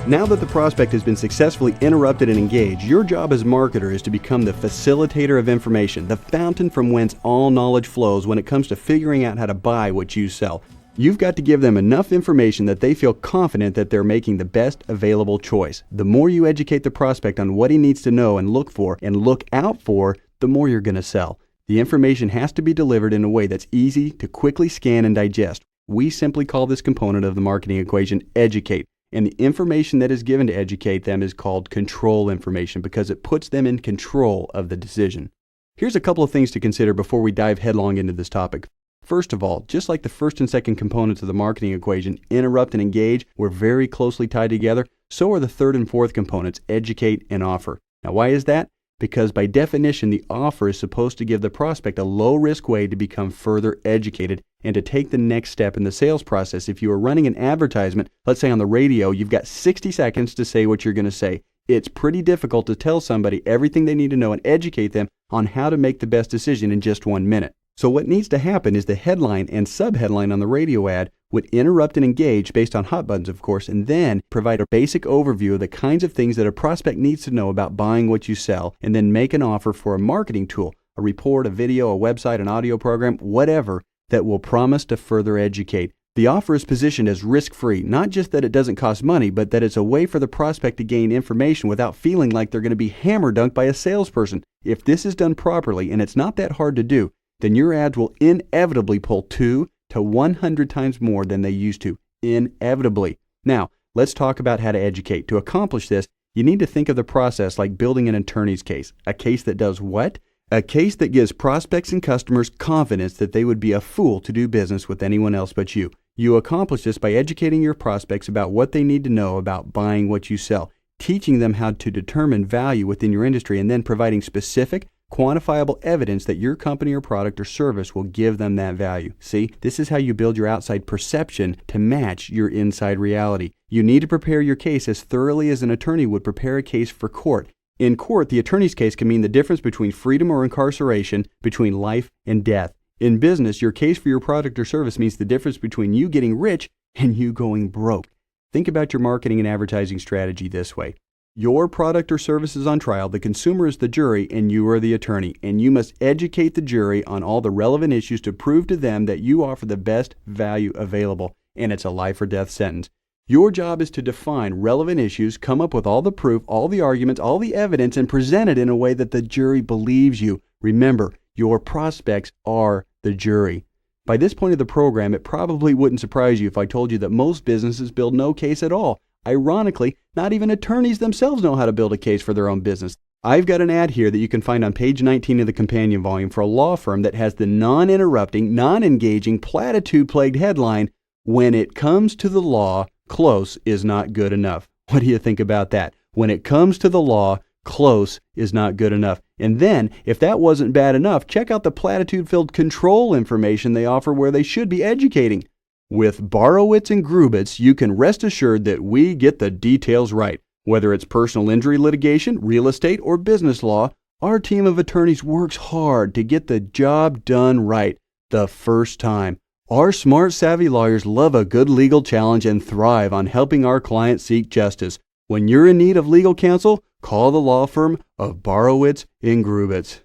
Now that the prospect has been successfully interrupted and engaged, your job as marketer is to become the facilitator of information, the fountain from whence all knowledge flows when it comes to figuring out how to buy what you sell. You've got to give them enough information that they feel confident that they're making the best available choice. The more you educate the prospect on what he needs to know and look for and look out for, the more you're going to sell. The information has to be delivered in a way that's easy to quickly scan and digest. We simply call this component of the marketing equation educate. And the information that is given to educate them is called control information because it puts them in control of the decision. Here's a couple of things to consider before we dive headlong into this topic. First of all, just like the first and second components of the marketing equation, interrupt and engage, were very closely tied together, so are the third and fourth components, educate and offer. Now, why is that? Because by definition, the offer is supposed to give the prospect a low-risk way to become further educated and to take the next step in the sales process. If you are running an advertisement, let's say on the radio, you've got 60 seconds to say what you're going to say. It's pretty difficult to tell somebody everything they need to know and educate them on how to make the best decision in just 1 minute. So what needs to happen is the headline and subheadline on the radio ad would interrupt and engage based on hot buttons, of course, and then provide a basic overview of the kinds of things that a prospect needs to know about buying what you sell, and then make an offer for a marketing tool, a report, a video, a website, an audio program, whatever, that will promise to further educate. The offer is positioned as risk-free, not just that it doesn't cost money, but that it's a way for the prospect to gain information without feeling like they're going to be hammer-dunked by a salesperson. If this is done properly, and it's not that hard to do, then your ads will inevitably pull 2 to 100 times more than they used to. Inevitably. Now, let's talk about how to educate. To accomplish this, you need to think of the process like building an attorney's case. A case that does what? A case that gives prospects and customers confidence that they would be a fool to do business with anyone else but you. You accomplish this by educating your prospects about what they need to know about buying what you sell, teaching them how to determine value within your industry, and then providing specific, quantifiable evidence that your company or product or service will give them that value. See, this is how you build your outside perception to match your inside reality. You need to prepare your case as thoroughly as an attorney would prepare a case for court. In court, the attorney's case can mean the difference between freedom or incarceration, between life and death. In business, your case for your product or service means the difference between you getting rich and you going broke. Think about your marketing and advertising strategy this way. Your product or service is on trial, the consumer is the jury, and you are the attorney. And you must educate the jury on all the relevant issues to prove to them that you offer the best value available, and it's a life or death sentence. Your job is to define relevant issues, come up with all the proof, all the arguments, all the evidence, and present it in a way that the jury believes you. Remember, your prospects are the jury. By this point of the program, it probably wouldn't surprise you if I told you that most businesses build no case at all. Ironically, not even attorneys themselves know how to build a case for their own business. I've got an ad here that you can find on page 19 of the companion volume for a law firm that has the non-interrupting, non-engaging, platitude-plagued headline, "When it comes to the law, close is not good enough." What do you think about that? When it comes to the law, close is not good enough. And then, if that wasn't bad enough, check out the platitude-filled control information they offer where they should be educating. With Borowitz and Grubitz, you can rest assured that we get the details right. Whether it's personal injury litigation, real estate, or business law, our team of attorneys works hard to get the job done right the first time. Our smart, savvy lawyers love a good legal challenge and thrive on helping our clients seek justice. When you're in need of legal counsel, call the law firm of Borowitz and Grubitz.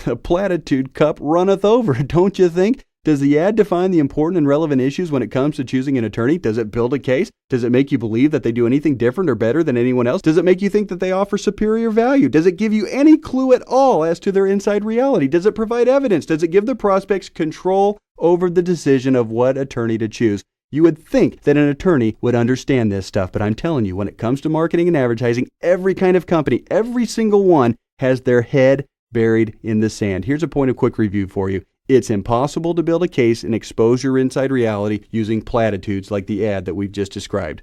The platitude cup runneth over, don't you think? Does the ad define the important and relevant issues when it comes to choosing an attorney? Does it build a case? Does it make you believe that they do anything different or better than anyone else? Does it make you think that they offer superior value? Does it give you any clue at all as to their inside reality? Does it provide evidence? Does it give the prospects control over the decision of what attorney to choose? You would think that an attorney would understand this stuff, but I'm telling you, when it comes to marketing and advertising, every kind of company, every single one has their head buried in the sand. Here's a point of quick review for you. It's impossible to build a case and expose your inside reality using platitudes like the ad that we've just described.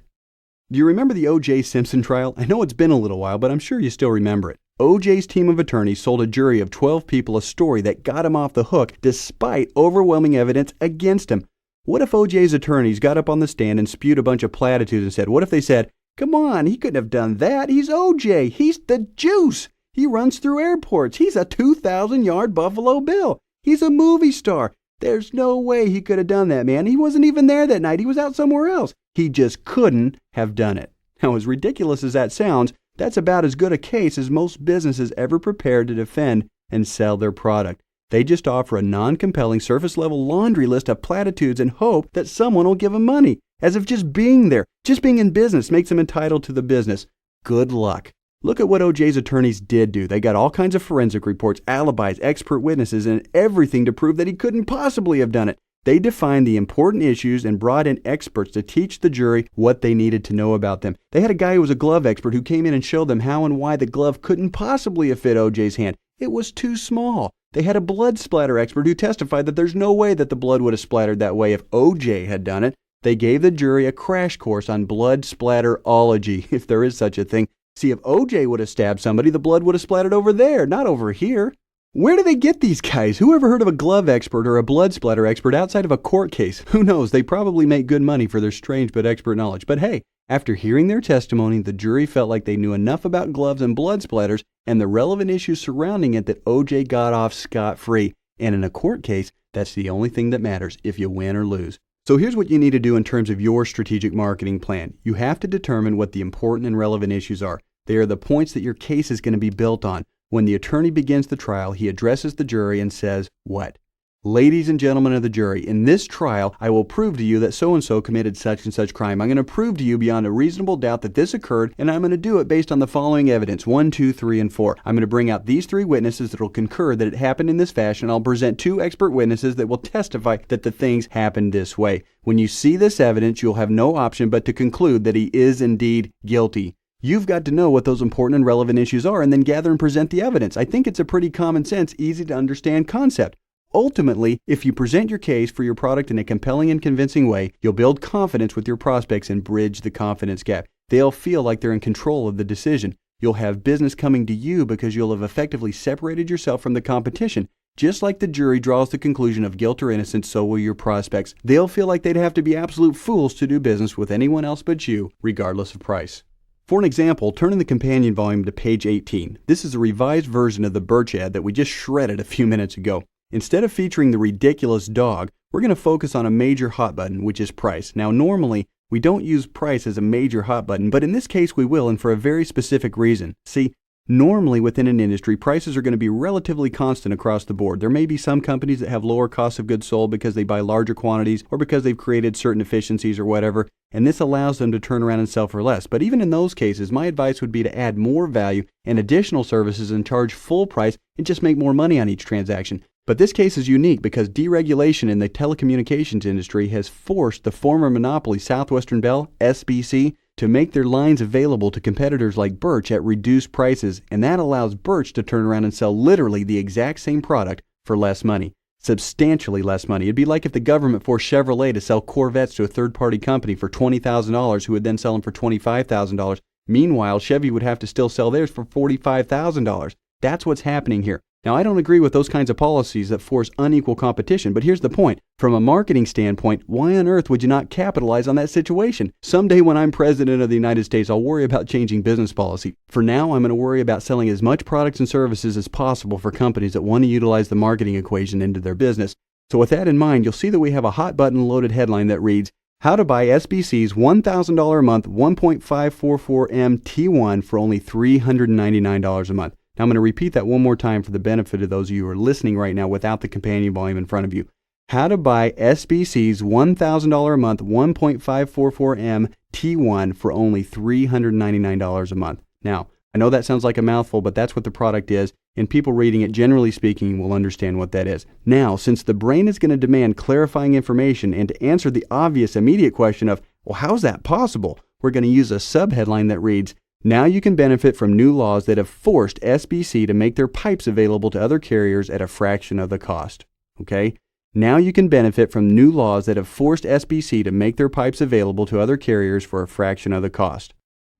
Do you remember the O.J. Simpson trial? I know it's been a little while, but I'm sure you still remember it. O.J.'s team of attorneys sold a jury of 12 people a story that got him off the hook despite overwhelming evidence against him. What if O.J.'s attorneys got up on the stand and spewed a bunch of platitudes and said, what if they said, "Come on, he couldn't have done that. He's O.J. He's the juice. He runs through airports. He's a 2,000-yard Buffalo Bill. He's a movie star. There's no way he could have done that, man. He wasn't even there that night. He was out somewhere else. He just couldn't have done it. Now, as ridiculous as that sounds, that's about as good a case as most businesses ever prepared to defend and sell their product. They just offer a non-compelling surface-level laundry list of platitudes and hope that someone will give them money, as if just being there, just being in business makes them entitled to the business. Good luck. Look at what O.J.'s attorneys did do. They got all kinds of forensic reports, alibis, expert witnesses, and everything to prove that he couldn't possibly have done it. They defined the important issues and brought in experts to teach the jury what they needed to know about them. They had a guy who was a glove expert who came in and showed them how and why the glove couldn't possibly have fit O.J.'s hand. It was too small. They had a blood splatter expert who testified that there's no way that the blood would have splattered that way if O.J. had done it. They gave the jury a crash course on blood splatterology, if there is such a thing. See, if O.J. would have stabbed somebody, the blood would have splattered over there, not over here. Where do they get these guys? Who ever heard of a glove expert or a blood splatter expert outside of a court case? Who knows? They probably make good money for their strange but expert knowledge. But hey, after hearing their testimony, the jury felt like they knew enough about gloves and blood splatters and the relevant issues surrounding it that O.J. got off scot-free. And in a court case, that's the only thing that matters if you win or lose. So here's what you need to do in terms of your strategic marketing plan. You have to determine what the important and relevant issues are. They are the points that your case is going to be built on. When the attorney begins the trial, he addresses the jury and says, what? Ladies and gentlemen of the jury, in this trial, I will prove to you that so-and-so committed such and such crime. I'm going to prove to you beyond a reasonable doubt that this occurred, and I'm going to do it based on the following evidence, 1, 2, 3, and 4. I'm going to bring out these 3 witnesses that will concur that it happened in this fashion. I'll present 2 expert witnesses that will testify that the things happened this way. When you see this evidence, you'll have no option but to conclude that he is indeed guilty. You've got to know what those important and relevant issues are and then gather and present the evidence. I think it's a pretty common sense, easy to understand concept. Ultimately, if you present your case for your product in a compelling and convincing way, you'll build confidence with your prospects and bridge the confidence gap. They'll feel like they're in control of the decision. You'll have business coming to you because you'll have effectively separated yourself from the competition. Just like the jury draws the conclusion of guilt or innocence, so will your prospects. They'll feel like they'd have to be absolute fools to do business with anyone else but you, regardless of price. For an example, turn in the companion volume to page 18. This is a revised version of the Birch ad that we just shredded a few minutes ago. Instead of featuring the ridiculous dog, we're going to focus on a major hot button, which is price. Now, normally, we don't use price as a major hot button, but in this case we will, and for a very specific reason. See, normally within an industry, prices are going to be relatively constant across the board. There may be some companies that have lower costs of goods sold because they buy larger quantities or because they've created certain efficiencies or whatever, and this allows them to turn around and sell for less. But even in those cases, my advice would be to add more value and additional services and charge full price and just make more money on each transaction. But this case is unique because deregulation in the telecommunications industry has forced the former monopoly Southwestern Bell, SBC, to make their lines available to competitors like Birch at reduced prices, and that allows Birch to turn around and sell literally the exact same product for less money. Substantially less money. It'd be like if the government forced Chevrolet to sell Corvettes to a third-party company for $20,000 who would then sell them for $25,000. Meanwhile, Chevy would have to still sell theirs for $45,000. That's what's happening here. Now, I don't agree with those kinds of policies that force unequal competition, but here's the point. From a marketing standpoint, why on earth would you not capitalize on that situation? Someday when I'm president of the United States, I'll worry about changing business policy. For now, I'm going to worry about selling as much products and services as possible for companies that want to utilize the marketing equation into their business. So with that in mind, you'll see that we have a hot button loaded headline that reads, How to buy SBC's $1,000 a month 1.544M T1 for only $399 a month. Now I'm going to repeat that one more time for the benefit of those of you who are listening right now without the companion volume in front of you. How to buy SBC's $1,000 a month 1.544M T1 for only $399 a month. Now, I know that sounds like a mouthful, but that's what the product is, and people reading it, generally speaking, will understand what that is. Now, since the brain is going to demand clarifying information and to answer the obvious immediate question of, well, how's that possible? We're going to use a subheadline that reads, Now you can benefit from new laws that have forced SBC to make their pipes available to other carriers at a fraction of the cost. Okay? Now you can benefit from new laws that have forced SBC to make their pipes available to other carriers for a fraction of the cost.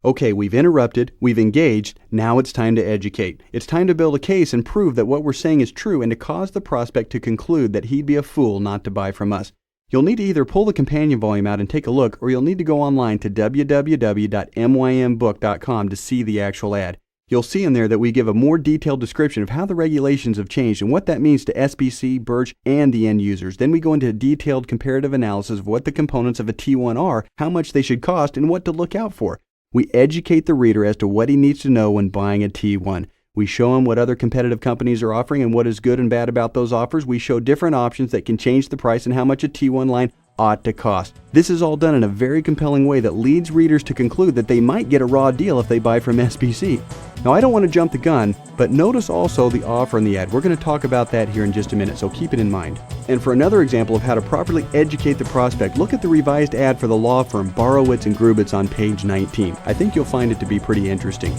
Okay, we've interrupted, we've engaged, now it's time to educate. It's time to build a case and prove that what we're saying is true and to cause the prospect to conclude that he'd be a fool not to buy from us. You'll need to either pull the companion volume out and take a look, or you'll need to go online to www.mymbook.com to see the actual ad. You'll see in there that we give a more detailed description of how the regulations have changed and what that means to SBC, Birch, and the end users. Then we go into a detailed comparative analysis of what the components of a T1 are, how much they should cost, and what to look out for. We educate the reader as to what he needs to know when buying a T1. We show him what other competitive companies are offering and what is good and bad about those offers. We show different options that can change the price and how much a T1 line ought to cost. This is all done in a very compelling way that leads readers to conclude that they might get a raw deal if they buy from SBC. Now, I don't want to jump the gun, but notice also the offer in the ad. We're going to talk about that here in just a minute, so keep it in mind. And for another example of how to properly educate the prospect, look at the revised ad for the law firm Borowitz and Grubitz on page 19. I think you'll find it to be pretty interesting.